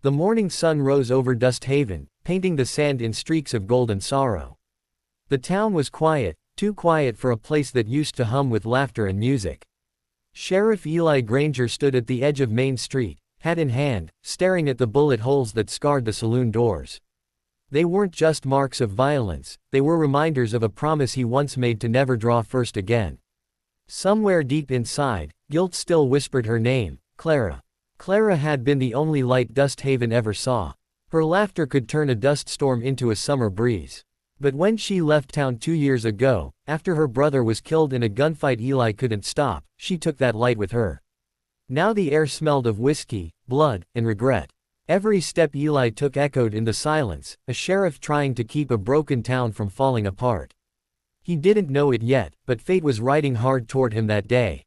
The morning sun rose over Dust Haven, painting the sand in streaks of golden sorrow. The town was quiet, too quiet for a place that used to hum with laughter and music. Sheriff Eli Granger stood at the edge of Main Street, hat in hand, staring at the bullet holes that scarred the saloon doors. They weren't just marks of violence, they were reminders of a promise he once made to never draw first again. Somewhere deep inside, guilt still whispered her name, Clara. Clara had been the only light Dust Haven ever saw. Her laughter could turn a dust storm into a summer breeze. But when she left town 2 years ago, after her brother was killed in a gunfight Eli couldn't stop, she took that light with her. Now the air smelled of whiskey, blood, and regret. Every step Eli took echoed in the silence, a sheriff trying to keep a broken town from falling apart. He didn't know it yet, but fate was riding hard toward him that day.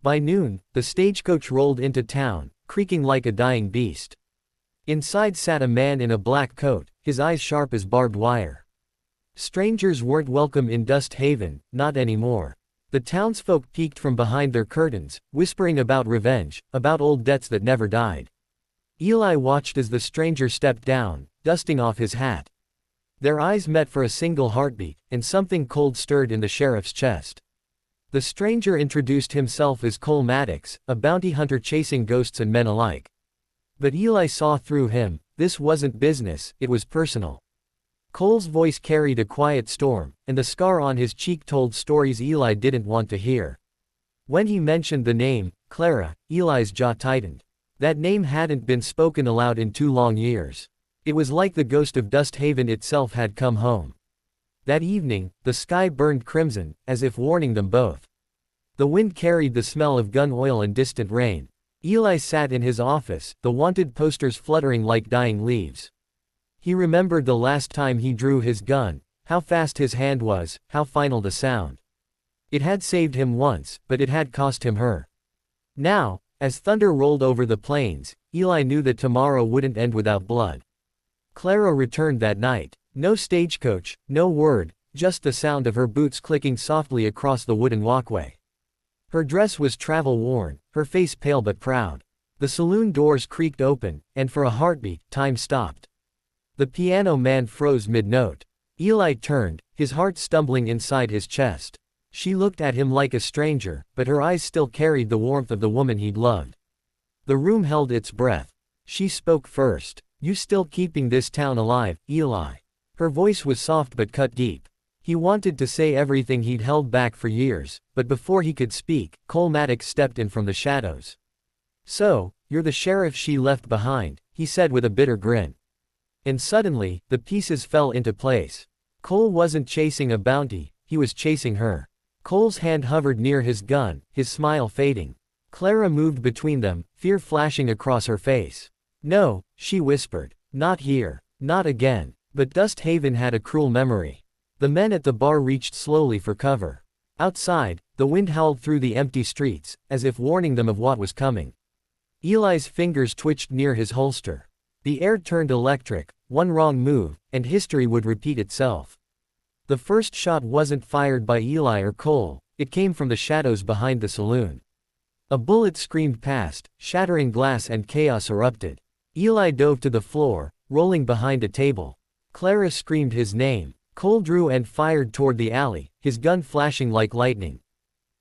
By noon, the stagecoach rolled into town, creaking like a dying beast. Inside sat a man in a black coat, his eyes sharp as barbed wire. Strangers weren't welcome in Dust Haven, not anymore. The townsfolk peeked from behind their curtains, whispering about revenge, about old debts that never died. Eli watched as the stranger stepped down, dusting off his hat. Their eyes met for a single heartbeat, and something cold stirred in the sheriff's chest. The stranger introduced himself as Cole Maddox, a bounty hunter chasing ghosts and men alike. But Eli saw through him. This wasn't business, it was personal. Cole's voice carried a quiet storm, and the scar on his cheek told stories Eli didn't want to hear. When he mentioned the name, Clara, Eli's jaw tightened. That name hadn't been spoken aloud in 2 long years. It was like the ghost of Dust Haven itself had come home. That evening, the sky burned crimson, as if warning them both. The wind carried the smell of gun oil and distant rain. Eli sat in his office, the wanted posters fluttering like dying leaves. He remembered the last time he drew his gun, how fast his hand was, how final the sound. It had saved him once, but it had cost him her. Now, as thunder rolled over the plains, Eli knew that tomorrow wouldn't end without blood. Clara returned that night. No stagecoach, no word, just the sound of her boots clicking softly across the wooden walkway. Her dress was travel-worn, her face pale but proud. The saloon doors creaked open, and for a heartbeat, time stopped. The piano man froze mid-note. Eli turned, his heart stumbling inside his chest. She looked at him like a stranger, but her eyes still carried the warmth of the woman he'd loved. The room held its breath. She spoke first. "You still keeping this town alive, Eli?" Her voice was soft but cut deep. He wanted to say everything he'd held back for years, but before he could speak, Cole Maddox stepped in from the shadows. "So, you're the sheriff she left behind," he said with a bitter grin. And suddenly, the pieces fell into place. Cole wasn't chasing a bounty, he was chasing her. Cole's hand hovered near his gun, his smile fading. Clara moved between them, fear flashing across her face. "No," she whispered. "Not here. Not again." But Dust Haven had a cruel memory. The men at the bar reached slowly for cover. Outside, the wind howled through the empty streets, as if warning them of what was coming. Eli's fingers twitched near his holster. The air turned electric, one wrong move, and history would repeat itself. The first shot wasn't fired by Eli or Cole, it came from the shadows behind the saloon. A bullet screamed past, shattering glass and chaos erupted. Eli dove to the floor, rolling behind a table. Clara screamed his name. Cole drew and fired toward the alley, his gun flashing like lightning.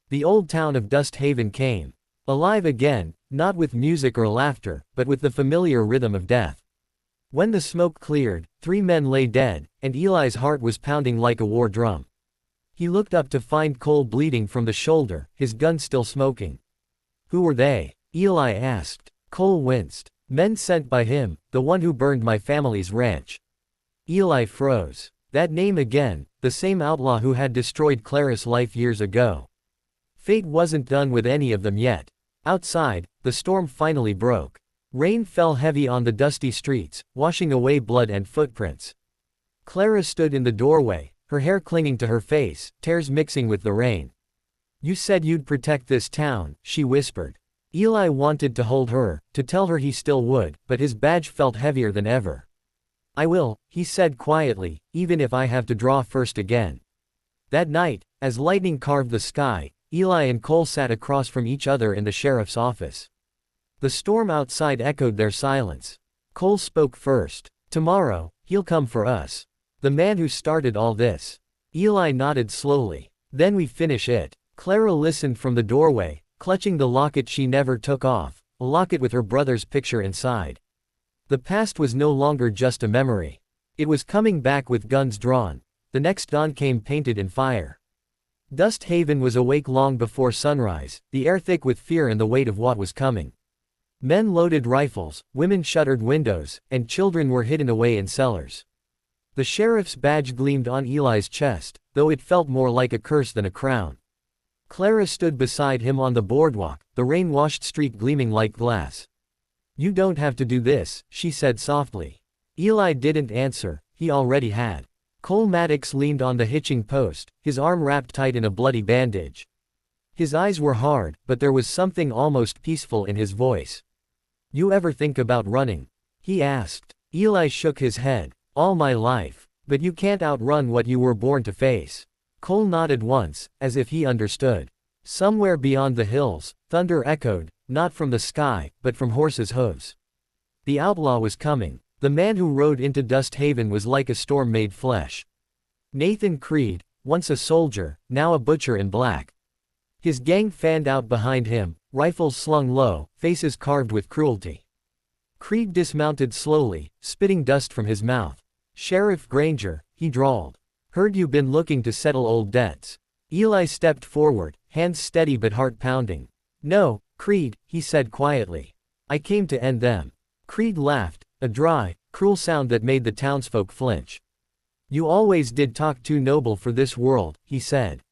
The old town of Dust Haven came alive again, not with music or laughter, but with the familiar rhythm of death. When the smoke cleared, 3 men lay dead, and Eli's heart was pounding like a war drum. He looked up to find Cole bleeding from the shoulder, his gun still smoking. "Who were they?" Eli asked. Cole winced. "Men sent by him, the one who burned my family's ranch." Eli froze. That name again, the same outlaw who had destroyed Clara's life years ago. Fate wasn't done with any of them yet. Outside, the storm finally broke. Rain fell heavy on the dusty streets, washing away blood and footprints. Clara stood in the doorway, her hair clinging to her face, tears mixing with the rain. "You said you'd protect this town," she whispered. Eli wanted to hold her, to tell her he still would, but his badge felt heavier than ever. "I will," he said quietly, "even if I have to draw first again." That night, as lightning carved the sky, Eli and Cole sat across from each other in the sheriff's office. The storm outside echoed their silence. Cole spoke first. Tomorrow, he'll come for us. The man who started all this. Eli nodded slowly. Then we finish it. Clara listened from the doorway, clutching the locket she never took off, a locket with her brother's picture inside. The past was no longer just a memory. It was coming back with guns drawn. The next dawn came painted in fire. Dust Haven was awake long before sunrise, the air thick with fear and the weight of what was coming. Men loaded rifles, women shuttered windows, and children were hidden away in cellars. The sheriff's badge gleamed on Eli's chest, though it felt more like a curse than a crown. Clara stood beside him on the boardwalk, the rain-washed street gleaming like glass. "You don't have to do this," she said softly. Eli didn't answer, he already had. Cole Maddox leaned on the hitching post, his arm wrapped tight in a bloody bandage. His eyes were hard, but there was something almost peaceful in his voice. "You ever think about running?" he asked. Eli shook his head. "All my life. But you can't outrun what you were born to face." Cole nodded once, as if he understood. Somewhere beyond the hills, thunder echoed, not from the sky, but from horses' hooves. The outlaw was coming. The man who rode into Dust Haven was like a storm made flesh. Nathan Creed, once a soldier, now a butcher in black. His gang fanned out behind him, rifles slung low, faces carved with cruelty. Creed dismounted slowly, spitting dust from his mouth. "Sheriff Granger," he drawled. "Heard you been looking to settle old debts." Eli stepped forward, hands steady but heart pounding. "No, Creed," he said quietly. "I came to end them." Creed laughed, a dry, cruel sound that made the townsfolk flinch. "You always did talk too noble for this world," he said.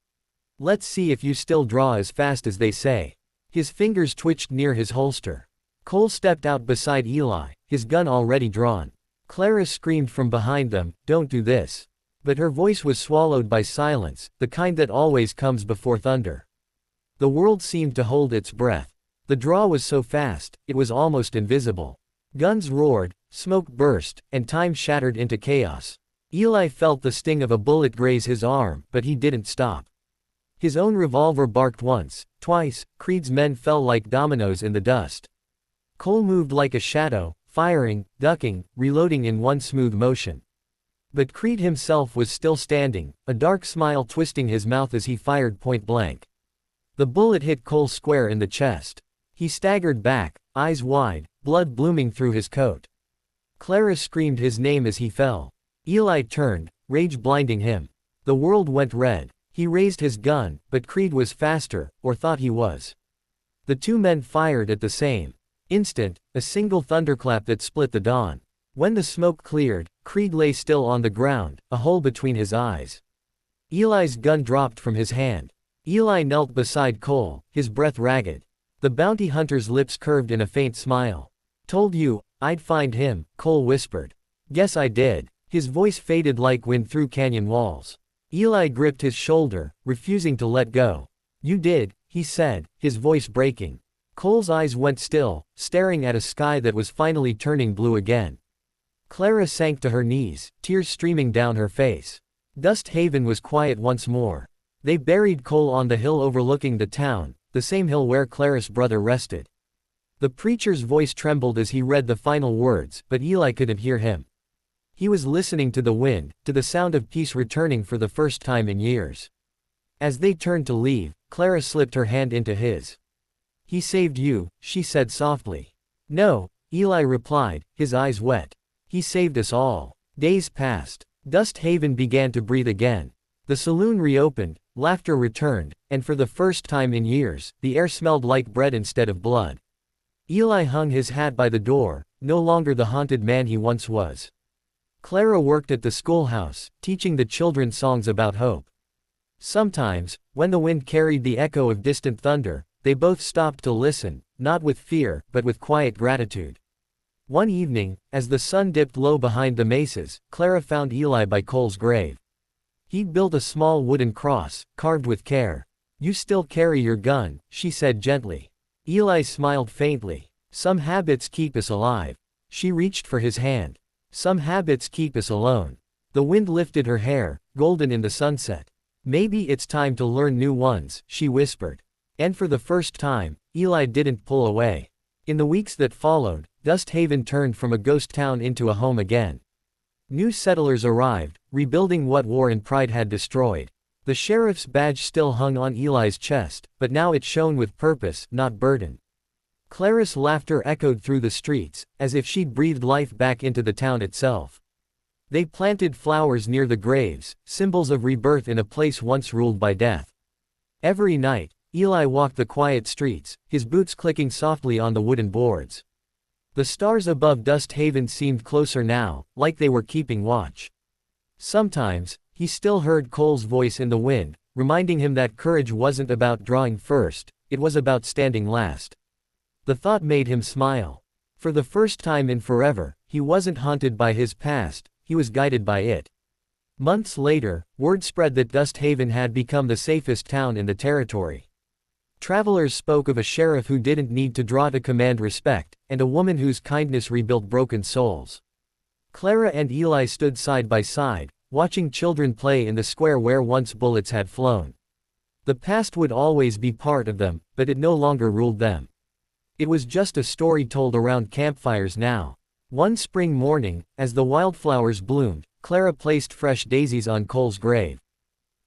"Let's see if you still draw as fast as they say." His fingers twitched near his holster. Cole stepped out beside Eli, his gun already drawn. Clara screamed from behind them, "Don't do this." But her voice was swallowed by silence, the kind that always comes before thunder. The world seemed to hold its breath. The draw was so fast, it was almost invisible. Guns roared, smoke burst, and time shattered into chaos. Eli felt the sting of a bullet graze his arm, but he didn't stop. His own revolver barked once, twice. Creed's men fell like dominoes in the dust. Cole moved like a shadow, firing, ducking, reloading in one smooth motion. But Creed himself was still standing, a dark smile twisting his mouth as he fired point blank. The bullet hit Cole square in the chest. He staggered back, eyes wide, blood blooming through his coat. Clara screamed his name as he fell. Eli turned, rage blinding him. The world went red. He raised his gun, but Creed was faster, or thought he was. The two men fired at the same instant, a single thunderclap that split the dawn. When the smoke cleared, Creed lay still on the ground, a hole between his eyes. Eli's gun dropped from his hand. Eli knelt beside Cole, his breath ragged. The bounty hunter's lips curved in a faint smile. "Told you, I'd find him," Cole whispered. "Guess I did." His voice faded like wind through canyon walls. Eli gripped his shoulder, refusing to let go. "You did," he said, his voice breaking. Cole's eyes went still, staring at a sky that was finally turning blue again. Clara sank to her knees, tears streaming down her face. Dust Haven was quiet once more. They buried Cole on the hill overlooking the town, the same hill where Clara's brother rested. The preacher's voice trembled as he read the final words, but Eli couldn't hear him. He was listening to the wind, to the sound of peace returning for the first time in years. As they turned to leave, Clara slipped her hand into his. "He saved you," she said softly. "No," Eli replied, his eyes wet. "He saved us all." Days passed. Dust Haven began to breathe again. The saloon reopened, laughter returned, and for the first time in years, the air smelled like bread instead of blood. Eli hung his hat by the door, no longer the haunted man he once was. Clara worked at the schoolhouse, teaching the children songs about hope. Sometimes, when the wind carried the echo of distant thunder, they both stopped to listen, not with fear, but with quiet gratitude. One evening, as the sun dipped low behind the mesas, Clara found Eli by Cole's grave. He'd built a small wooden cross, carved with care. "You still carry your gun," she said gently. Eli smiled faintly. "Some habits keep us alive." She reached for his hand. "Some habits keep us alone." The wind lifted her hair, golden in the sunset. "Maybe it's time to learn new ones," she whispered. And for the first time, Eli didn't pull away. In the weeks that followed, Dust Haven turned from a ghost town into a home again. New settlers arrived, rebuilding what war and pride had destroyed. The sheriff's badge still hung on Eli's chest, but now it shone with purpose, not burden. Clara's laughter echoed through the streets, as if she'd breathed life back into the town itself. They planted flowers near the graves, symbols of rebirth in a place once ruled by death. Every night, Eli walked the quiet streets, his boots clicking softly on the wooden boards. The stars above Dust Haven seemed closer now, like they were keeping watch. Sometimes, he still heard Cole's voice in the wind, reminding him that courage wasn't about drawing first, it was about standing last. The thought made him smile. For the first time in forever, he wasn't haunted by his past, he was guided by it. Months later, word spread that Dust Haven had become the safest town in the territory. Travelers spoke of a sheriff who didn't need to draw to command respect, and a woman whose kindness rebuilt broken souls. Clara and Eli stood side by side, watching children play in the square where once bullets had flown. The past would always be part of them, but it no longer ruled them. It was just a story told around campfires now. One spring morning, as the wildflowers bloomed, Clara placed fresh daisies on Cole's grave.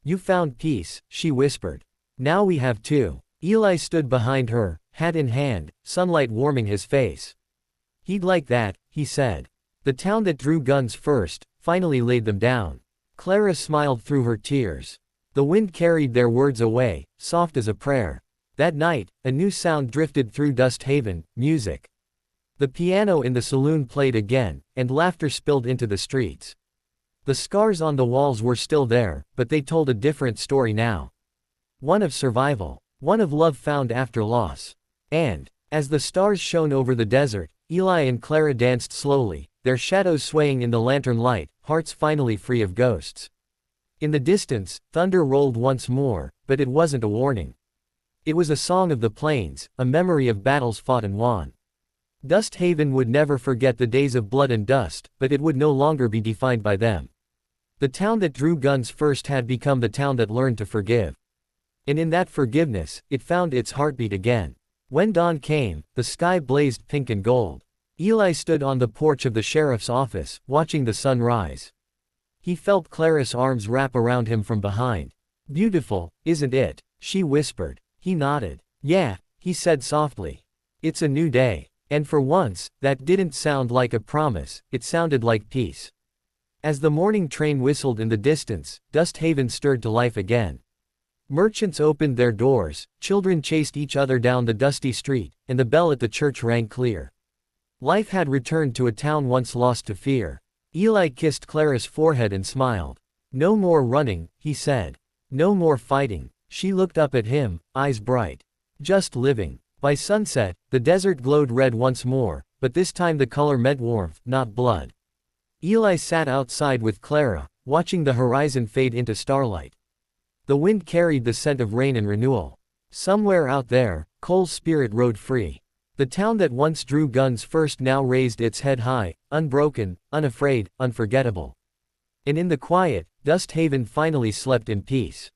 "You found peace," she whispered. "Now we have too." Eli stood behind her, hat in hand, sunlight warming his face. "He'd like that," he said. The town that drew guns first, finally laid them down. Clara smiled through her tears. The wind carried their words away, soft as a prayer. That night, a new sound drifted through Dust Haven, music. The piano in the saloon played again, and laughter spilled into the streets. The scars on the walls were still there, but they told a different story now. One of survival. One of love found after loss. And, as the stars shone over the desert, Eli and Clara danced slowly, their shadows swaying in the lantern light, hearts finally free of ghosts. In the distance, thunder rolled once more, but it wasn't a warning. It was a song of the plains, a memory of battles fought and won. Dust Haven would never forget the days of blood and dust, but it would no longer be defined by them. The town that drew guns first had become the town that learned to forgive. And in that forgiveness, it found its heartbeat again. When dawn came, the sky blazed pink and gold. Eli stood on the porch of the sheriff's office, watching the sun rise. He felt Clara's arms wrap around him from behind. "Beautiful, isn't it?" she whispered. He nodded. "Yeah," he said softly. "It's a new day." And for once, that didn't sound like a promise, it sounded like peace. As the morning train whistled in the distance, Dust Haven stirred to life again. Merchants opened their doors, children chased each other down the dusty street, and the bell at the church rang clear. Life had returned to a town once lost to fear. Eli kissed Clara's forehead and smiled. "No more running," he said. "No more fighting." She looked up at him, eyes bright. "Just living." By sunset, the desert glowed red once more, but this time the color meant warmth, not blood. Eli sat outside with Clara, watching the horizon fade into starlight. The wind carried the scent of rain and renewal. Somewhere out there, Cole's spirit rode free. The town that once drew guns first now raised its head high, unbroken, unafraid, unforgettable. And in the quiet, Dust Haven finally slept in peace.